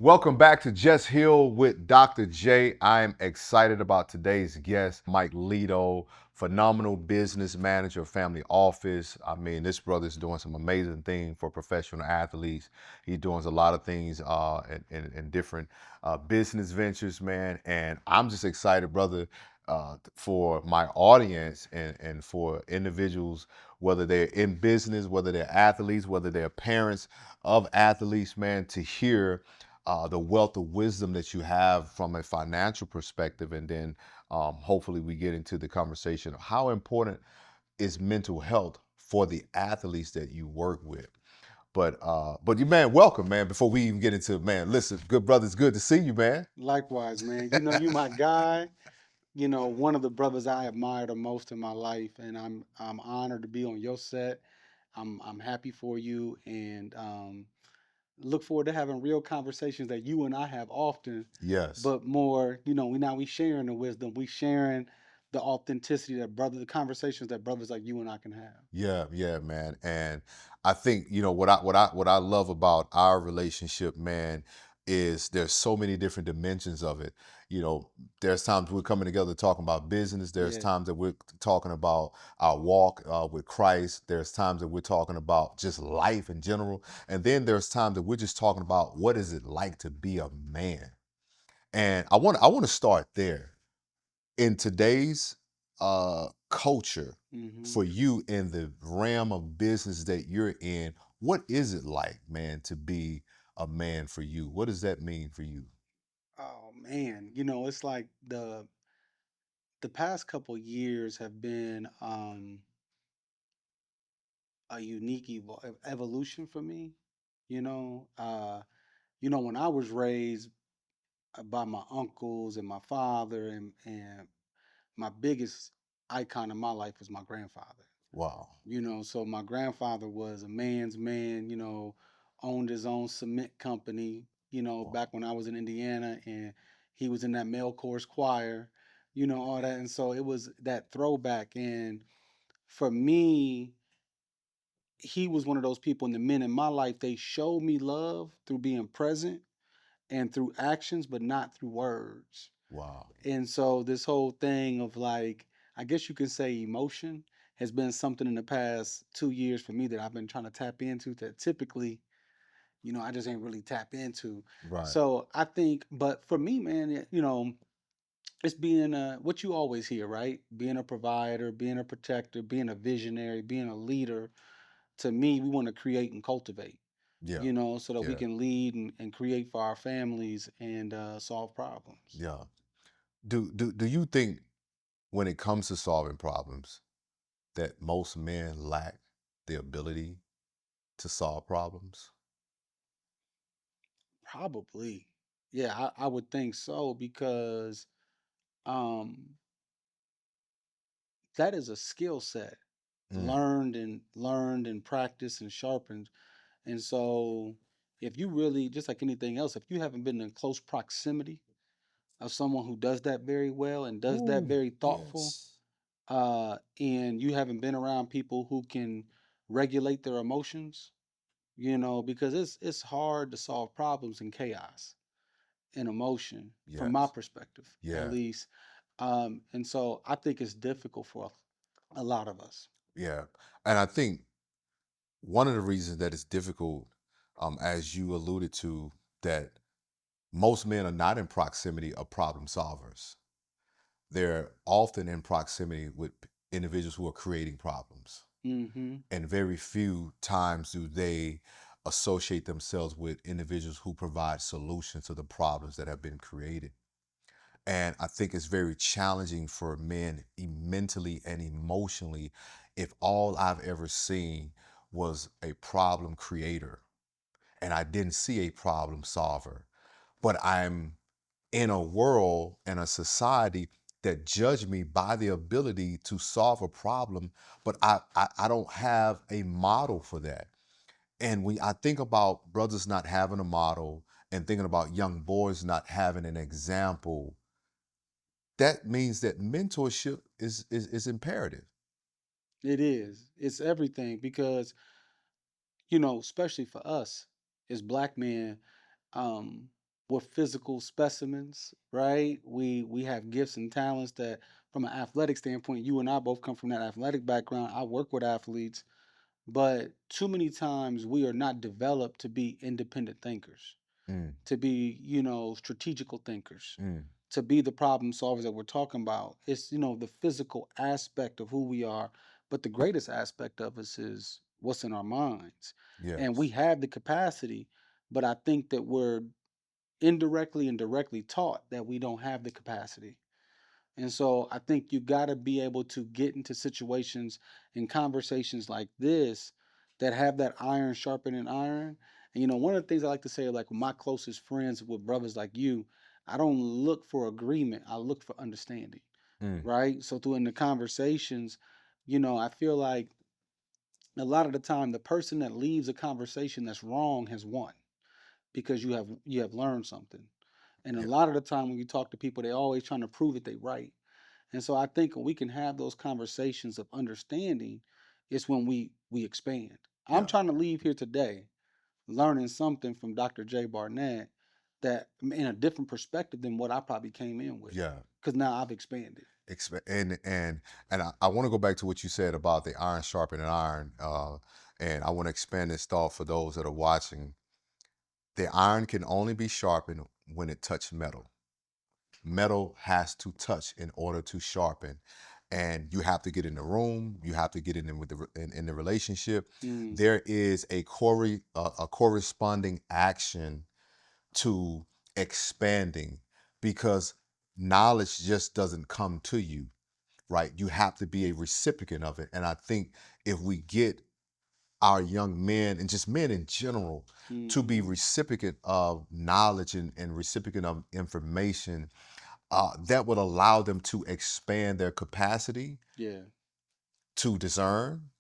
Welcome back to Just Heal with Dr. J. I'm excited about today's guest, Mike Ledo, phenomenal business manager, family office. I mean, this brother's doing some amazing things for professional athletes. He's doing a lot of things in different business ventures, man. And I'm just excited, brother, for my audience and for individuals, whether they're in business, whether they're athletes, whether they're parents of athletes, man, to hear the wealth of wisdom that you have from a financial perspective, and then hopefully we get into the conversation of how important is mental health for the athletes that you work with. But you, man, welcome, man. Before we even get into, man, listen, good brother, it's good to see you, man. Likewise, man. You my guy. One of the brothers I admire the most in my life, and I'm honored to be on your set. I'm happy for you, and look forward to having real conversations that you and I have often, Yes. but more. We sharing the wisdom, we sharing the authenticity the conversations that brothers like you and I can have. Yeah, yeah, man. And I think, what I love about our relationship, man, is there's so many different dimensions of it. You know, there's times we're coming together talking about business. There's Yeah, times that we're talking about our walk with Christ. There's times that we're talking about just life in general. And then there's times that we're just talking about what is it like to be a man. And I want to start there in today's culture, hmm for you in the realm of business that you're in, what is it like, man, to be a man for you? What does that mean for you? Oh man, it's like the past couple years have been a unique evolution for me. You know, uh, when I was raised by my uncles and my father, and my biggest icon in my life was my grandfather. Wow. So my grandfather was a man's man. Owned his own cement company. Wow. Back when I was in Indiana, and he was in that male chorus choir. All that, and so it was that throwback. And for me, he was one of those people, and the men in my life, they showed me love through being present and through actions, but not through words. Wow. And so this whole thing of, like, I guess you can say, emotion has been something in the past 2 years for me that I've been trying to tap into, that typically, I just ain't really tap into. Right. So I think, but for me, man, it's being what you always hear, right? Being a provider, being a protector, being a visionary, being a leader. To me, we want to create and cultivate, Yeah. so that we Yeah. can lead and create for our families and solve problems. Yeah. Do you think, when it comes to solving problems, that most men lack the ability to solve problems? Probably. Yeah, I would think so, because um, that is a skill set, Mm. learned and practiced and sharpened. And so, if you really, just like anything else, if you haven't been in close proximity of someone who does that very well and does that Ooh, very thoughtful, yes. and you haven't been around people who can regulate their emotions, because it's hard to solve problems in chaos and emotion, from my Yes. perspective, at Yeah. least. And so I think it's difficult for a lot of us. Yeah. And I think one of the reasons that it's difficult, as you alluded to, that most men are not in proximity of problem solvers. They're often in proximity with individuals who are creating problems. Hmm. And very few times do they associate themselves with individuals who provide solutions to the problems that have been created. And I think it's very challenging for men, mentally and emotionally, if all I've ever seen was a problem creator and I didn't see a problem solver. But I'm in a world and a society that judge me by the ability to solve a problem, but I don't have a model for that. And when I think about brothers not having a model and thinking about young boys not having an example, that means that mentorship is imperative. It is. It's everything, because, especially for us as black men, um, we're physical specimens, right? We have gifts and talents that, from an athletic standpoint, you and I both come from that athletic background. I work with athletes, but too many times we are not developed to be independent thinkers, Mm, to be, strategical thinkers, mm, to be the problem solvers that we're talking about. It's, the physical aspect of who we are, but the greatest aspect of us is what's in our minds. And we yes. have the capacity, but I think that we're indirectly and directly taught that we don't have the capacity. And so I think you got to be able to get into situations and conversations like this that have that iron sharpening iron. And one of the things I like to say, like with my closest friends, with brothers like you, I don't look for agreement. I look for understanding, Mm, right? So through in the conversations, I feel like a lot of the time the person that leaves a conversation that's wrong has won because you have learned something. And a yeah, lot of the time when you talk to people, they're always trying to prove that they right. And so I think when we can have those conversations of understanding, it's when we expand. I'm yeah, trying to leave here today learning something from Dr. J. Barnett that in a different perspective than what I probably came in with. yeah. Because now I've expanded. And I want to go back to what you said about the iron sharpening iron. And I want to expand this thought for those that are watching. The iron can only be sharpened when it touches metal. Metal has to touch in order to sharpen, and you have to get in the room, you have to get in with in the relationship. Mm, There is a corresponding action to expanding, because knowledge just doesn't come to you, right? You have to be a recipient of it. And I think if we get our young men and just men in general to be hmm. recipient of knowledge and recipient of information, that would allow them to expand their capacity Yeah. to discern,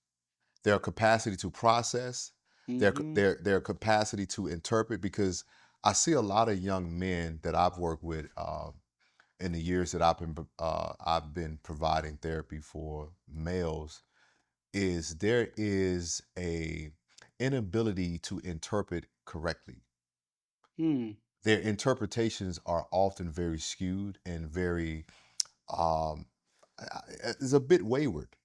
their capacity to process, Hmm. their capacity to interpret. Because I see a lot of young men that I've worked with in the years that I've been providing therapy for males. Is there is a inability to interpret correctly. Mm, Their interpretations are often very skewed and very um, is a bit wayward,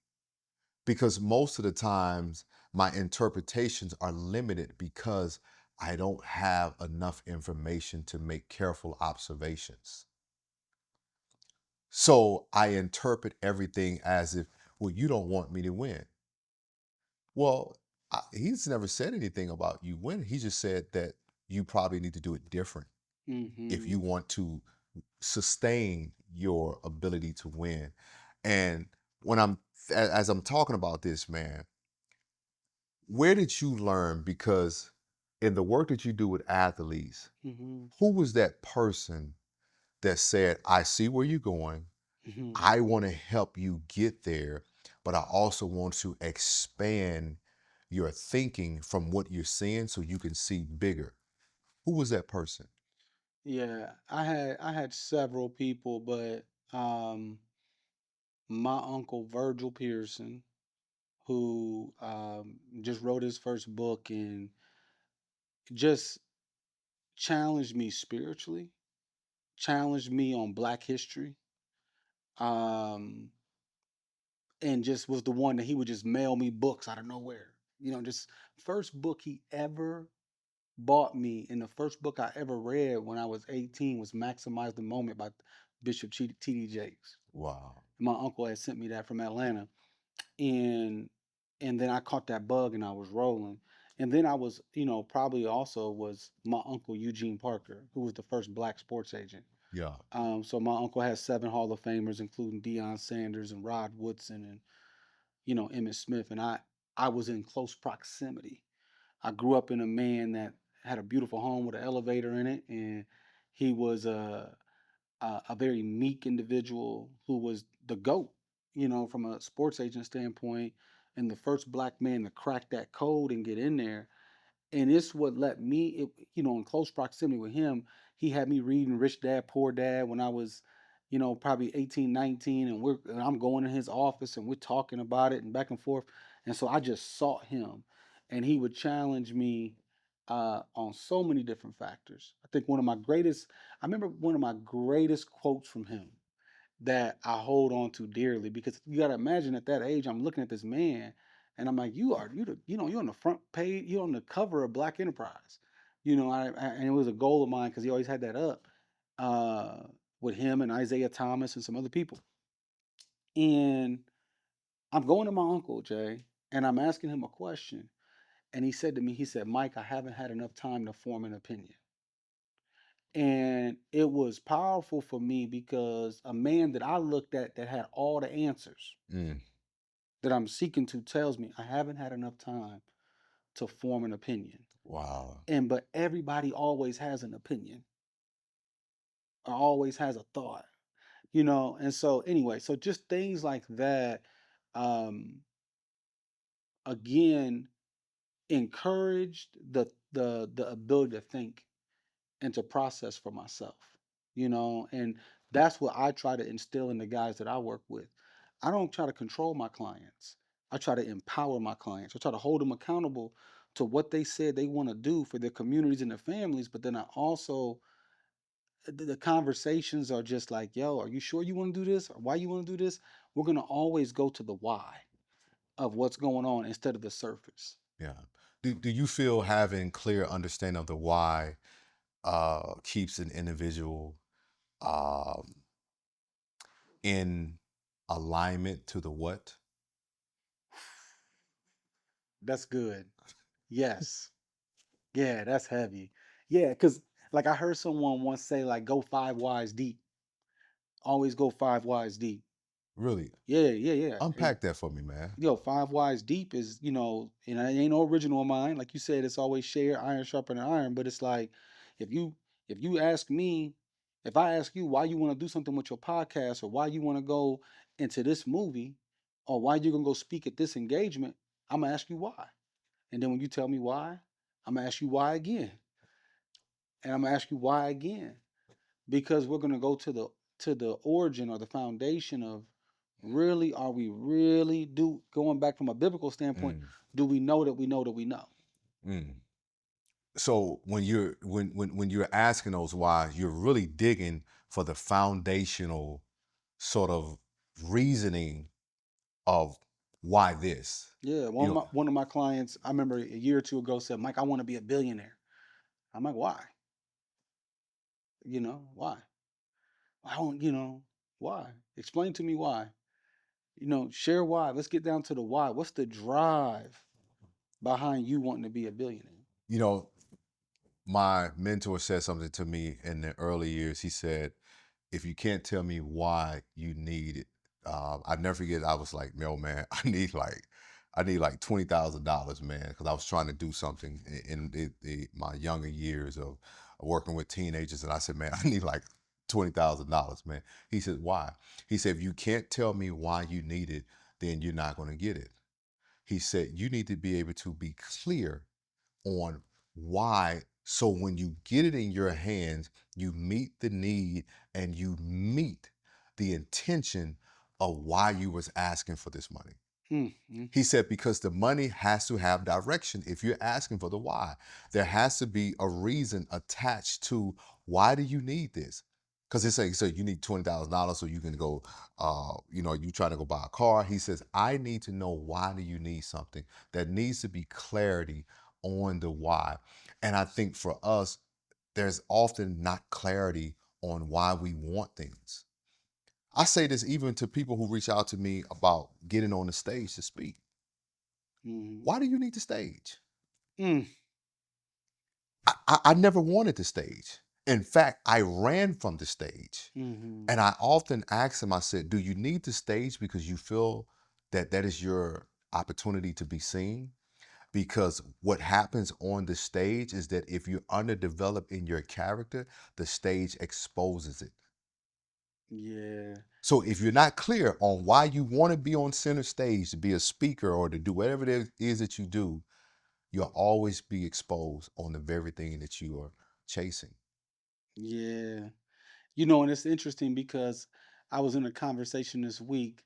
because most of the times my interpretations are limited because I don't have enough information to make careful observations. So I interpret everything as if, well, you don't want me to win. Well, he's never said anything about you winning. He just said that you probably need to do it different if hmm. you want to sustain your ability to win. And when as I'm talking about this, man, where did you learn? Because in the work that you do with athletes, Hmm. who was that person that said, I see where you're going, Hmm. I want to help you get there, but I also want to expand your thinking from what you're seeing so you can see bigger? Who was that person? Yeah, I had several people, but um, my uncle Virgil Pearson, who just wrote his first book and just challenged me spiritually, challenged me on Black history, um, and just was the one that he would just mail me books out of nowhere. Just first book he ever bought me, and the first book I ever read when I was 18 was Maximize the Moment by Bishop T.D. Jakes. Wow. My uncle had sent me that from Atlanta, and then I caught that bug and I was rolling. And then I was, probably also was my uncle Eugene Parker, who was the first Black sports agent. Yeah. So my uncle has 7 Hall of Famers, including Deion Sanders and Rod Woodson and Emmitt Smith. And I was in close proximity. I grew up in a man that had a beautiful home with an elevator in it, and he was a very meek individual who was the goat, from a sports agent standpoint, and the first Black man to crack that code and get in there. And it's what let me, in close proximity with him, he had me reading Rich Dad Poor Dad when I was, probably 18, 19, and I'm going in his office and we're talking about it and back and forth. And so I just sought him, and he would challenge me on so many different factors. I think one of my greatest, I remember one of my greatest quotes from him that I hold on to dearly, because you got to imagine at that age, I'm looking at this man and I'm like, you're on the front page, you're on the cover of Black Enterprise. And it was a goal of mine because he always had that up uh, with him and Isaiah Thomas and some other people. And I'm going to my uncle, Jay, and I'm asking him a question. And he said to me, he said, Mike, I haven't had enough time to form an opinion. And it was powerful for me because a man that I looked at that had all the answers Mm, that I'm seeking to tells me I haven't had enough time to form an opinion. wow. But everybody always has an opinion or always has a thought, And so anyway, so just things like that, um, again, encouraged the ability to think and to process for myself, and that's what I try to instill in the guys that I work with. I don't try to control my clients. I try to empower my clients. I try to hold them accountable to what they said they want to do for their communities and their families. But then I also, the conversations are just like, yo, are you sure you want to do this? Or why you want to do this? We're going to always go to the why of what's going on instead of the surface. Yeah. Do you feel having clear understanding of the why keeps an individual um, in alignment to the what? That's good. Yes. Yeah, that's heavy. Yeah, because like I heard someone once say, like, go 5 whys deep. Always go 5 whys deep. Really? Yeah, yeah, yeah. Unpack that for me, man. 5 whys deep is, and it ain't no original of mine. Like you said, it's always share iron sharper than iron. But it's like if you if you ask me, if I ask you why you want to do something with your podcast, or why you want to go into this movie, or why you're gonna go speak at this engagement, I'm gonna ask you why. And then when you tell me why, I'm gonna ask you why again. And I'm gonna ask you why again, because we're gonna go to the origin or the foundation of, really, are we really, do going back from a biblical standpoint, Mm, do we know that we know that we know? mm. So when you're asking those why, you're really digging for the foundational sort of reasoning of why this. Yeah, You know, one of my clients, I remember a year or two ago, said, Mike, I want to be a billionaire. I'm like, why? Why? I don't, why? Explain to me why. Share why. Let's get down to the why. What's the drive behind you wanting to be a billionaire? you know, my mentor said something to me in the early years. He said, if you can't tell me why you need it, I never forget. I was like, no, man, I need like $20,000, man, because I was trying to do something in my younger years of working with teenagers, and I said, man, I need like $20,000, man. He said, why? He said, if you can't tell me why you need it, then you're not going to get it. He said, you need to be able to be clear on why. So when you get it in your hands, you meet the need and you meet the intention of why you was asking for this money. Mm, mm, He said, because the money has to have direction. If you're asking for the why, there has to be a reason attached to why do you need this? Because it's like, so you need $20,000 so you can go, you trying to go buy a car. He says, I need to know why do you need something. There needs to be clarity on the why. And I think for us, there's often not clarity on why we want things. I say this even to people who reach out to me about getting on the stage to speak. mm, Why do you need the stage? mm, I never wanted the stage. In fact, I ran from the stage. mm, And I often ask them, I said, do you need the stage because you feel that that is your opportunity to be seen? Because what happens on the stage is that if you're underdeveloped in your character, the stage exposes it. yeah, So if you're not clear on why you want to be on center stage to be a speaker or to do whatever it is that you do, you'll always be exposed on the very thing that you are chasing. yeah. And it's interesting because I was in a conversation this week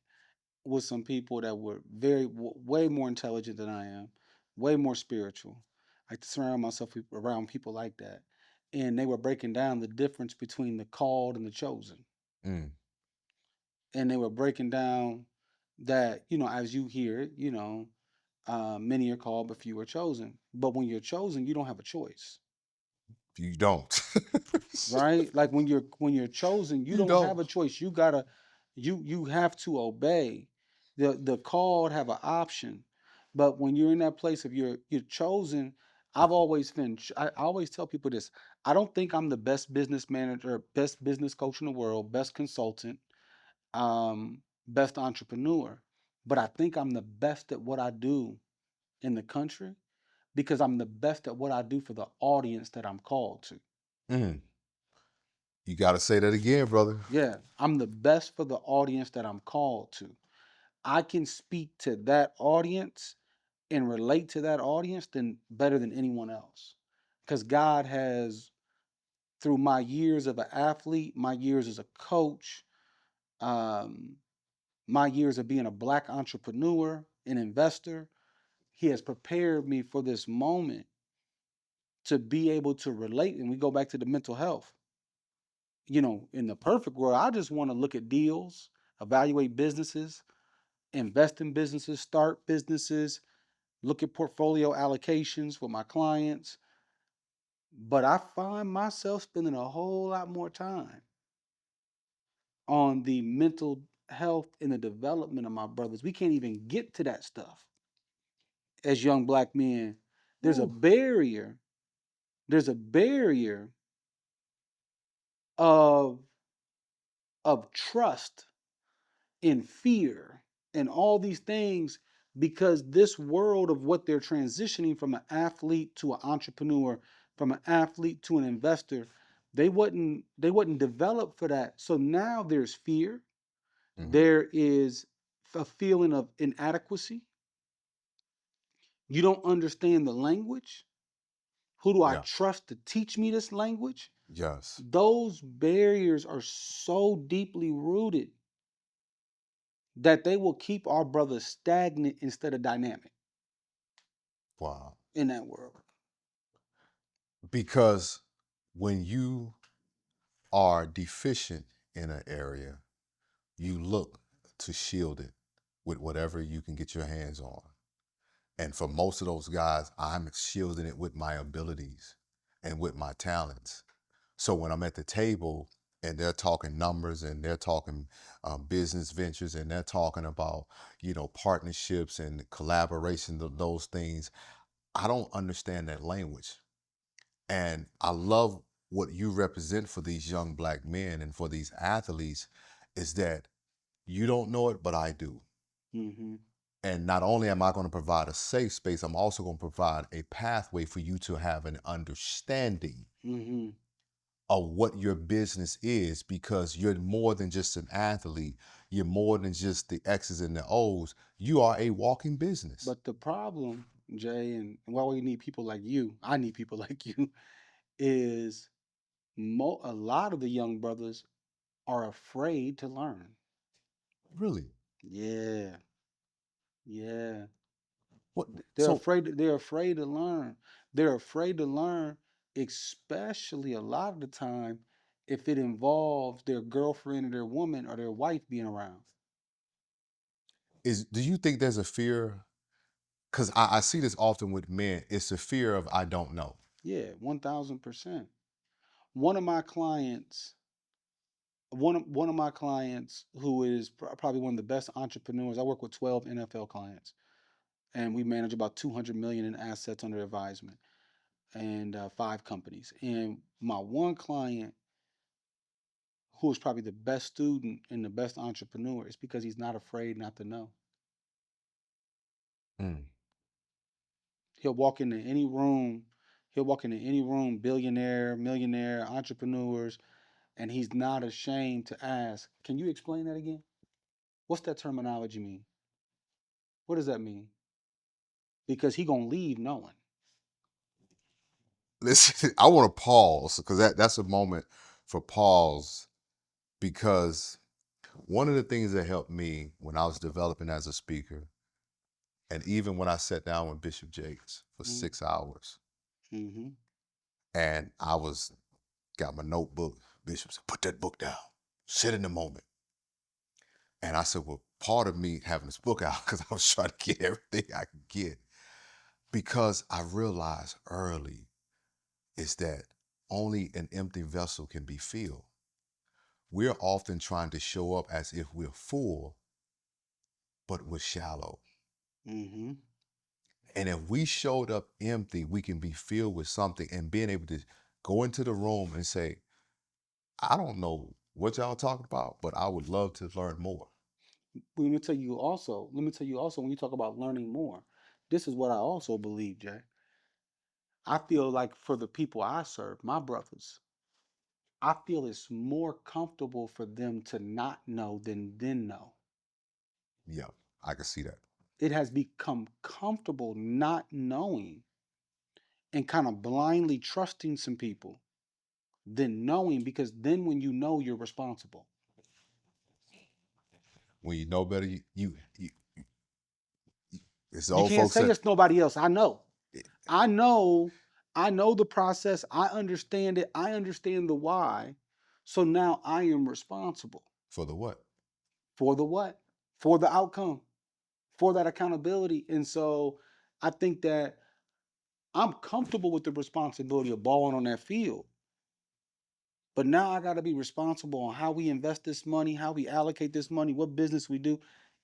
with some people that were way more intelligent than I am, way more spiritual. I like to surround myself around people like that. And they were breaking down the difference between the called and the chosen. Mm. And they were breaking down that, as you hear it, many are called, but few are chosen. But when you're chosen, you don't have a choice, You don't. right? Like when you're chosen, you You don't don't. have a choice. You have to obey. The called have an option, but when you're in that place of you're chosen, I always tell people this. I don't think I'm the best business manager, best business coach in the world, best consultant, best entrepreneur, but I think I'm the best at what I do in the country because I'm the best at what I do for the audience that I'm called to. Mm. You got to say that again, brother. Yeah, I'm the best for the audience that I'm called to. I can speak to that audience and relate to that audience than better than anyone else. Because God has, through my years of an athlete, my years as a coach, um, my years of being a black entrepreneur, an investor, He has prepared me for this moment to be able to relate. And we go back to the mental health. In the perfect world, I just want to look at deals, evaluate businesses, invest in businesses, start businesses, look at portfolio allocations with my clients. But I find myself spending a whole lot more time on the mental health and the development of my brothers. We can't even get to that stuff as young black men. There's a Woo. barrier. There's a barrier of trust and fear and all these things because this world of what they're transitioning from an athlete to an entrepreneur, from an athlete to an investor, they wasn't developed for that. So now there's fear, Mhm. there is a feeling of inadequacy. You don't understand the language. Who do I Yeah. trust to teach me this language? Yes. Those barriers are so deeply rooted that they will keep our brothers stagnant instead of dynamic Wow. in that world. Because when you are deficient in an area, you look to shield it with whatever you can get your hands on. And for most of those guys, I'm shielding it with my abilities and with my talents. So when I'm at the table and they're talking numbers and they're talking business ventures and they're talking about, partnerships and collaboration, those things, I don't understand that language. And I love what you represent for these young black men and for these athletes is that you don't know it, but I do. Mm-hmm. And not only am I going to provide a safe space, I'm also going to provide a pathway for you to have an understanding Mm-hmm. of what your business is because you're more than just an athlete. You're more than just the X's and the O's. You are a walking business. But the problem, Jay, and why we need people like you, I need people like you, is a lot of the young brothers are afraid to learn. Really? Yeah, yeah. What? They're So afraid. They're afraid to learn. They're afraid to learn, especially a lot of the time if it involves their girlfriend or their woman or their wife being around. do you think there's a fear? Because I see this often with men. It's a fear of I don't know. Yeah, 1,000%. One of my clients, one of my clients who is probably one of the best entrepreneurs. I work with 12 NFL clients, and we manage about 200 million in assets under advisement, and 5 companies. And my one client, who is probably the best student and the best entrepreneur, is because he's not afraid not to know. Mm. He'll walk into any room. He'll walk into any room, billionaire, millionaire, entrepreneurs, and he's not ashamed to ask, "Can you explain that again? What's that terminology mean? What does that mean?" Because he gonna leave knowing. Listen, I want to pause because that's a moment for pause because one of the things that helped me when I was developing as a speaker, and even when I sat down with Bishop Jakes for Mm, 6 hours, Mhm. And I was got my notebook. Bishop said, "Put that book down. Sit in the moment." And I said, "Well, part of me having this book out because I was trying to get everything I could get because I realized early is that only an empty vessel can be filled. We're often trying to show up as if we're full, but we're shallow. Mhm. And if we showed up empty, we can be filled with something and being able to go into the room and say, I don't know what y'all talking about, but I would love to learn more." Let me tell you also, when you talk about learning more, this is what I also believe, Jay. I feel like for the people I serve, my brothers, I feel it's more comfortable for them to not know than then know. Yeah, I can see that. It has become comfortable not knowing and kind of blindly trusting some people than knowing, because then when you know, you're responsible. When you know better, it's the You old can't folks say said, it's nobody else. I know. eh, I know. I know the process. I understand it. I understand the why. So now I am responsible for the what? for the what? For the outcome, for that accountability. And so I think that I'm comfortable with the responsibility of balling on that field. But now I got to be responsible on how we invest this money, how we allocate this money, what business we do.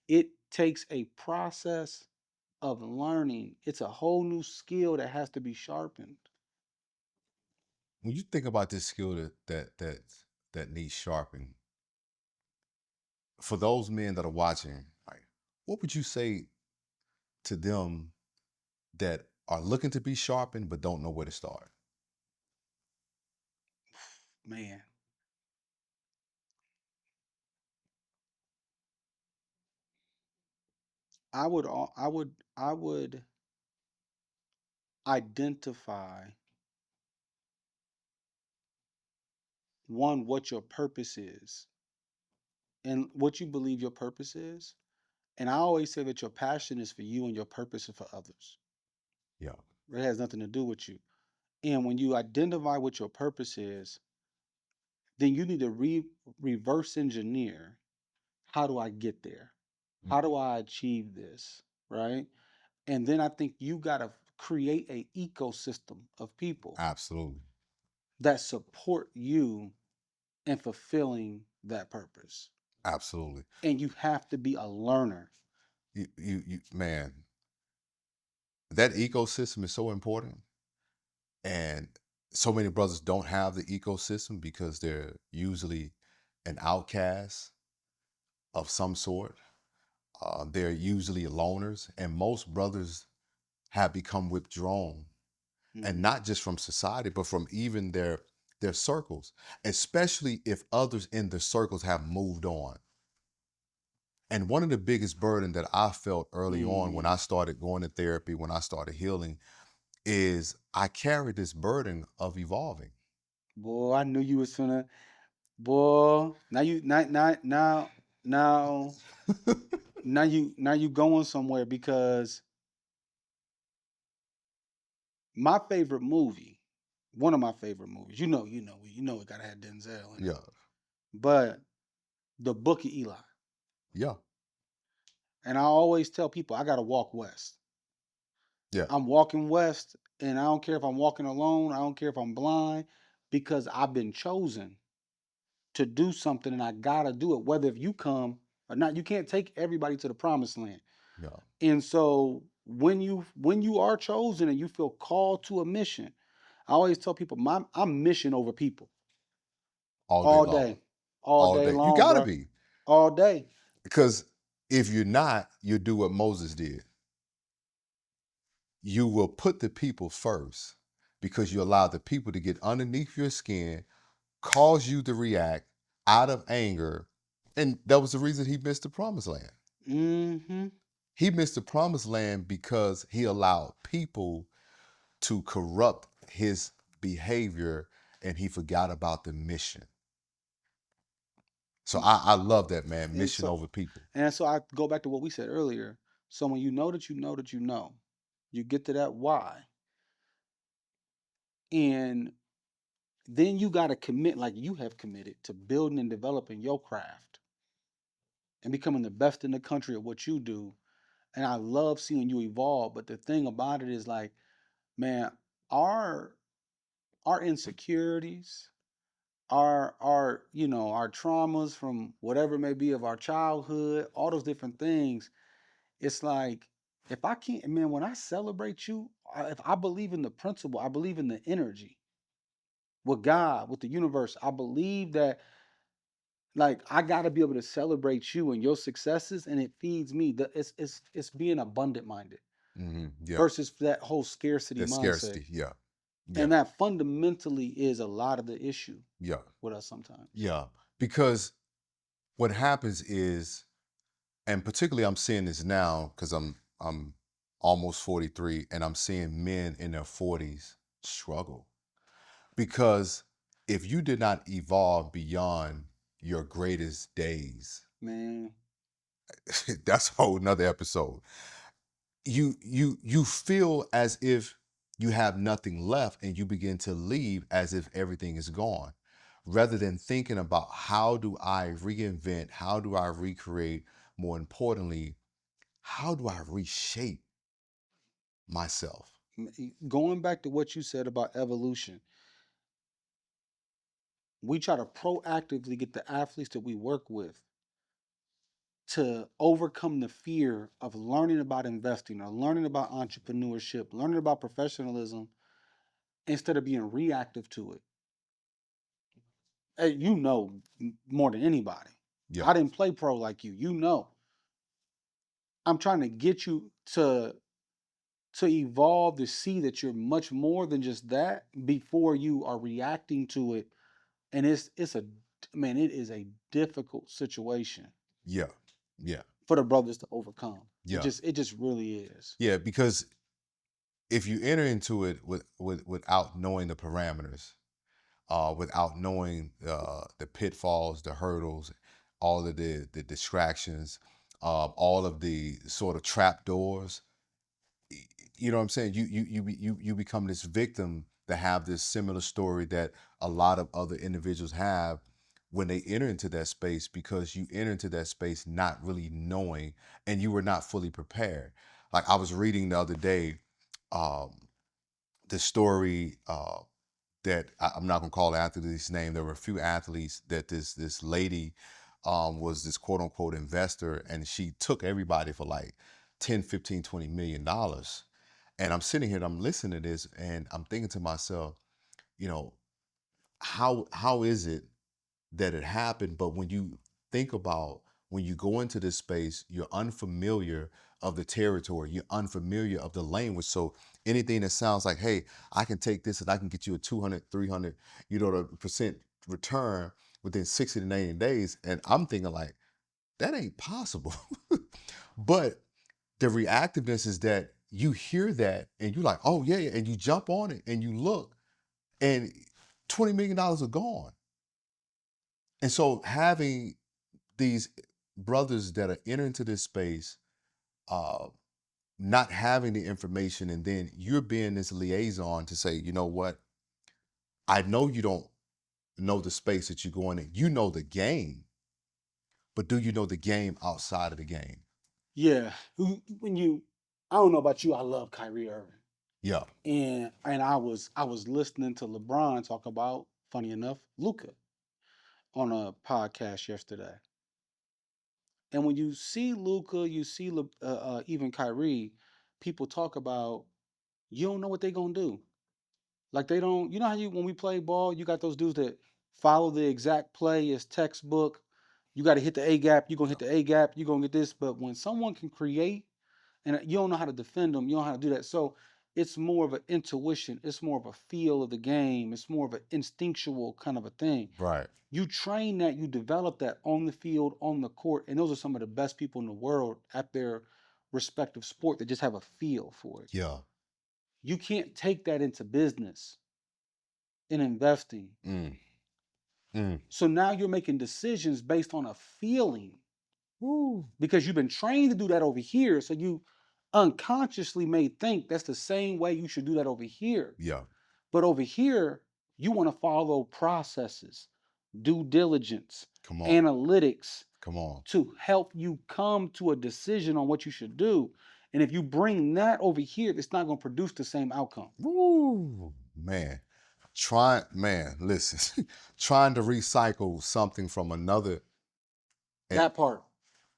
It takes a process of learning. It's a whole new skill that has to be sharpened. When you think about this skill that needs sharpening, for those men that are watching, like, what would you say to them that are looking to be sharpened but don't know where to start? Man, I would identify, one, what your purpose is and what you believe your purpose is. And I always say that your passion is for you and your purpose is for others. Yeah, It has nothing to do with you. And when you identify what your purpose is, then you need to reverse engineer, how do I get there? mm, How do I achieve this? Right? And then I think you got to create a ecosystem of people absolutely, that support you in fulfilling that purpose. absolutely. And you have to be a learner. Man, that ecosystem is so important. And so many brothers don't have the ecosystem because they're usually an outcast of some sort. They're usually loners, and most brothers have become withdrawn, and Hmm. not just from society, but from even their circles, especially if others in the circles have moved on. And one of the biggest burden that I felt early on when I Mm. started going to therapy, when I started healing, is I carried this burden of evolving. Boy, I knew you was finna. Boy, now now you going somewhere, because my favorite movie, one of my favorite movies, you know, it gotta have Denzel in it. Yeah, But the Book of Eli. yeah, And I always tell people I gotta walk west. yeah. I'm walking west, and I don't care if I'm walking alone, I don't care if I'm blind, because I've been chosen to do something and I gotta do it, whether if you come or not. You can't take everybody to the promised land. Yeah, And so when you are chosen and you feel called to a mission, I always tell people I'm mission over people all day all long, day, all all day day. You long, gotta bro, be, all day. because if you're not, you do what Moses did. You will put the people first because you allow the people to get underneath your skin, cause you to react out of anger, and that was the reason he missed the promised land. Hmm. He missed the promised land because he allowed people to corrupt his behavior and he forgot about the mission. So I love that, man. And Mission so over people. and so I go back to what we said earlier. So when you know that you know, you get to that why. And then you got to commit, like you have committed, to building and developing your craft and becoming the best in the country at what you do. And I love seeing you evolve. But the thing about it is like, man, our our insecurities, our our traumas from whatever it may be of our childhood, all those different things, it's like if I can't, man, when I celebrate you, if I believe in the principle, I believe in the energy with God, with the universe. I believe that like I got to be able to celebrate you and your successes, and it feeds me. It's being abundant minded Yeah. versus that whole scarcity That mindset, scarcity. Yeah. Yeah. and that fundamentally is a lot of the issue Yeah. with us sometimes. Yeah. Because what happens is, and particularly I'm seeing this now because I'm almost 43 and I'm seeing men in their 40s struggle. Because if you did not evolve beyond your greatest days, Man, that's a whole nother episode. You feel as if you have nothing left and you begin to leave as if everything is gone, rather than thinking about how do I reinvent, how do I recreate, more importantly, how do I reshape myself? going back to what you said about evolution, we try to proactively get the athletes that we work with to overcome the fear of learning about investing or learning about entrepreneurship, learning about professionalism instead of being reactive to it. Hey, you know more than anybody. Yeah. I didn't play pro like you. You know. I'm trying to get you to evolve to see that you're much more than just that before you are reacting to it. And it's a man, it is a difficult situation Yeah. Yeah. for the brothers to overcome. Yeah. It just really is. Yeah. Because if you enter into it without knowing the parameters, without knowing the pitfalls, the hurdles, all of the distractions, all of the sort of trap doors. You know what I'm saying? You become this victim that have this similar story that a lot of other individuals have when they enter into that space, because you enter into that space not really knowing and you were not fully prepared. Like I was reading the other day, um, the story. That I'm not gonna call the athlete's name. There were a few athletes that this lady was this quote unquote investor, and she took everybody for like 10, 15, 20 million dollars. And I'm sitting here and I'm listening to this and I'm thinking to myself, you know, how is it that it happened? But when you think about when you go into this space, you're unfamiliar of the territory, you're unfamiliar of the language. So anything that sounds like, hey, I can take this and I can get you a 200, 300, the percent return within 60 to 90 days. And I'm thinking like, that ain't possible. But the reactiveness is that you hear that and you're like, oh yeah, yeah, and you jump on it and you look and $20 million are gone. And so having these brothers that are entering into this space, uh, not having the information, and then you're being this liaison to say, you know what, I know you don't know the space that you're going in. You know the game, but do you know the game outside of the game? Yeah. When you I don't know about you, I love Kyrie Irving. Yeah. And I was listening to LeBron talk about, funny enough, Luca on a podcast yesterday. And when you see Luca, you see even Kyrie, people talk about you don't know what they're gonna do. Like they don't, you know how you when we play ball, you got those dudes that follow the exact play as textbook. You got to hit the A gap. You're gonna hit the A gap. You're gonna get this. But when someone can create and you don't know how to defend them, you don't know how to do that. So it's more of an intuition. It's more of a feel of the game. It's more of an instinctual kind of a thing. Right. You train that, you develop that on the field, on the court, and those are some of the best people in the world at their respective sport that just have a feel for it. Yeah. You can't take that into business in investing. Mm. Mm. So now you're making decisions based on a feeling Woo. because you've been trained to do that over here. So you unconsciously may think that's the same way you should do that over here. Yeah. But over here, you want to follow processes, due diligence, Come on. analytics Come on. to help you come to a decision on what you should do. And if you bring that over here, it's not going to produce the same outcome. Woo, man. Man, listen, trying to recycle something from another. eh, That part.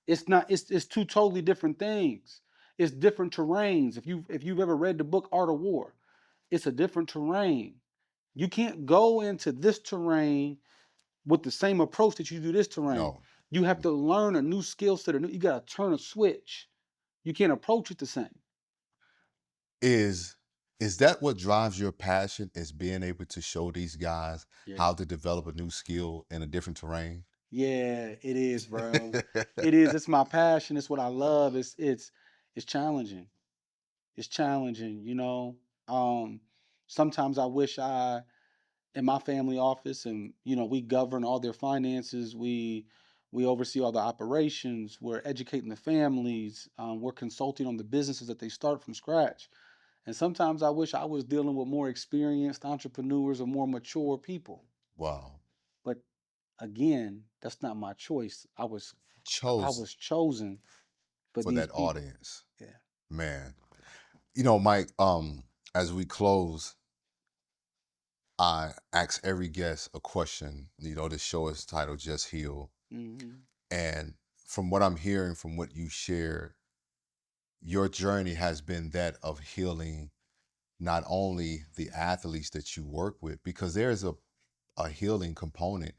It's not, it's two totally different things. It's different terrains. If you've ever read the book Art of War, it's a different terrain. You can't go into this terrain with the same approach that you do this terrain. No. You have to learn a new skill set. You got to turn a switch. You can't approach it the same. Is is that what drives your passion? Is being able to show these guys Yeah. how to develop a new skill in a different terrain? Yeah, it is, bro. It is. It's my passion. It's what I love. It's challenging. It's challenging, you know. Um, Sometimes I wish I in my family office and we govern all their finances. We oversee all the operations. We're educating the families. We're consulting on the businesses that they start from scratch. And sometimes I wish I was dealing with more experienced entrepreneurs or more mature people. Wow. But again, that's not my choice. I Chosen was chosen for for these that people. audience. Yeah. Man. Mike, as we close, I ask every guest a question. The show is titled Just Heal. Hmm. And from what I'm hearing, from what you shared, your journey has been that of healing not only the athletes that you work with, because there's a healing component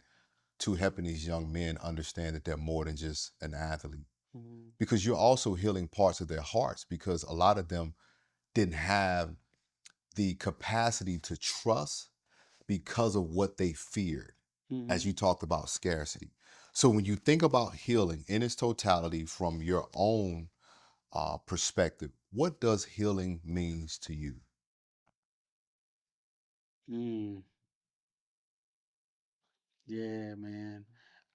to helping these young men understand that they're more than just an athlete. Hmm. Because you're also healing parts of their hearts, because a lot of them didn't have the capacity to trust because of what they feared, as Hmm. you talked about scarcity. So when you think about healing in its totality from your own perspective, what does healing means to you? Mm. Yeah, man.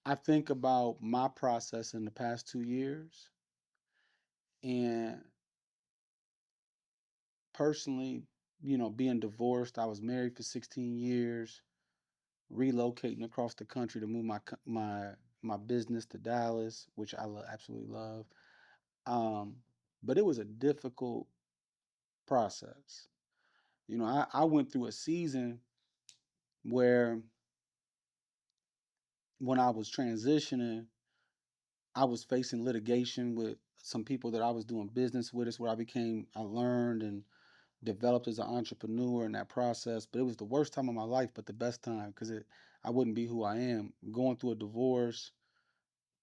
I think about my process in the past 2 years, and personally, being divorced, I was married for 16 years, relocating across the country to move my business to Dallas, which I absolutely love. Um, but it was a difficult process. I went through a season where when I was transitioning, I was facing litigation with some people that I was doing business with. It's where I learned and developed as an entrepreneur in that process. But it was the worst time of my life, but the best time because I wouldn't be who I am. Going through a divorce,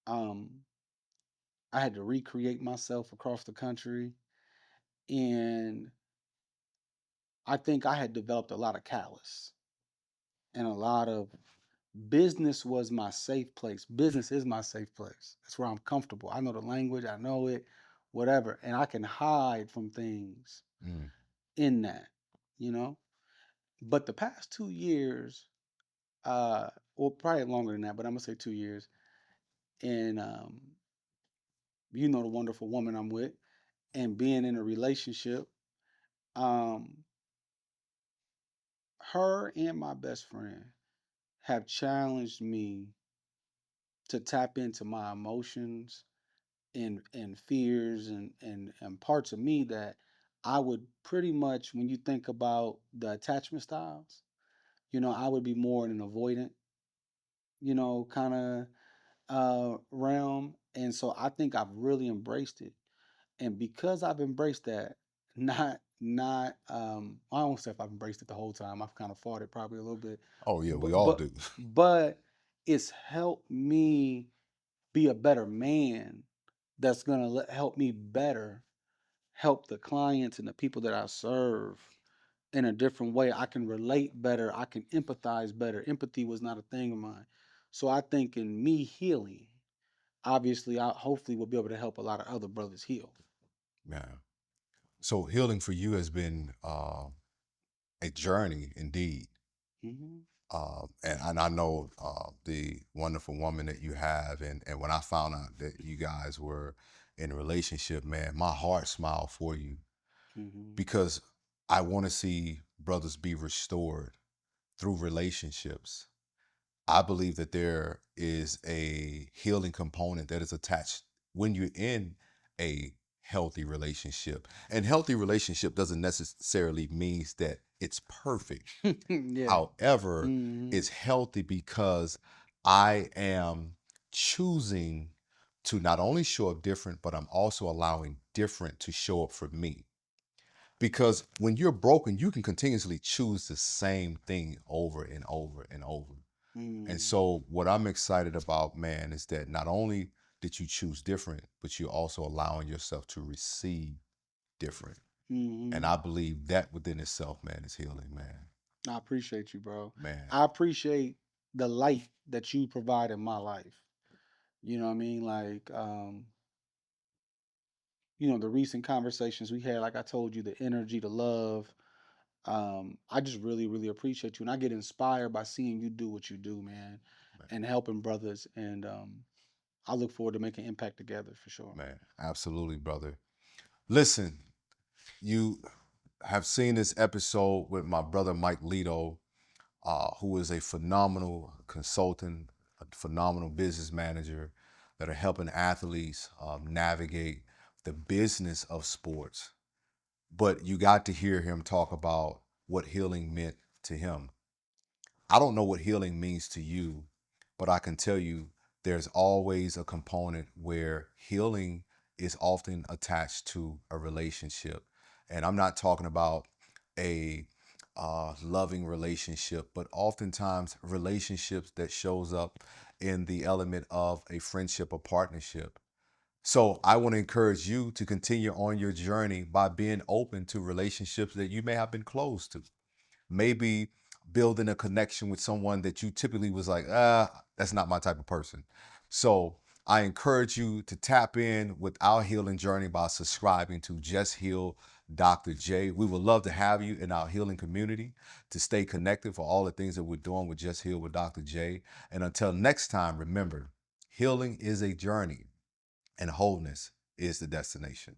um, I had to recreate myself across the country, and I think I had developed a lot of callous and a lot of business was my safe place. Business is my safe place. That's where I'm comfortable. I know the language, I know it, whatever, and I can hide from things Mm. in that, you know. But the past 2 years, well, probably longer than that, but I'm gonna say 2 years, and the wonderful woman I'm with, and being in a relationship, um, her and my best friend have challenged me to tap into my emotions and fears and parts of me that I would pretty much when you think about the attachment styles, I would be more in an avoidant, kind of realm. And so I think I've really embraced it. And because I've embraced that, not I don't say if I've embraced it the whole time. I've kind of fought it probably a little bit. Oh yeah, we But all but do. but it's helped me be a better man that's gonna help me better help the clients and the people that I serve in a different way. I can relate better. I can empathize better. Empathy was not a thing of mine. So I think in me healing, obviously, I hopefully will be able to help a lot of other brothers heal. Yeah. So healing for you has been a journey indeed. Hmm. And I know the wonderful woman that you have, and when I found out that you guys were in a relationship, man, my heart smiled for you Hmm. because I want to see brothers be restored through relationships. I believe that there is a healing component that is attached when you're in a healthy relationship. And healthy relationship doesn't necessarily means that it's perfect. Yeah. However, Hmm. it's healthy because I am choosing to not only show up different, but I'm also allowing different to show up for me. Because when you're broken, you can continuously choose the same thing over and over and over. And Hmm. so, what I'm excited about, man, is that not only did you choose different, but you're also allowing yourself to receive different. And Hmm. I believe that within itself, man, is healing, man. I appreciate you, bro. Man, I appreciate the light that you provide in my life. You know what I mean? Like, the recent conversations we had, like I told you, the energy, the love. I just really, really appreciate you. And I get inspired by seeing you do what you do, man, man, and helping brothers. And I look forward to making impact together for sure. man, absolutely, brother. Listen, you have seen this episode with my brother Mike Ledo, who is a phenomenal consultant, a phenomenal business manager that are helping athletes navigate the business of sports. But you got to hear him talk about what healing meant to him. I don't know what healing means to you, but I can tell you there's always a component where healing is often attached to a relationship. And I'm not talking about a loving relationship, but oftentimes relationships that shows up in the element of a friendship or partnership. So I want to encourage you to continue on your journey by being open to relationships that you may have been closed to. Maybe building a connection with someone that you typically was like, that's not my type of person. So I encourage you to tap in with our healing journey by subscribing to Just Heal Dr. J. We would love to have you in our healing community to stay connected for all the things that we're doing with Just Heal with Dr. J. And until next time, remember, healing is a journey and wholeness is the destination.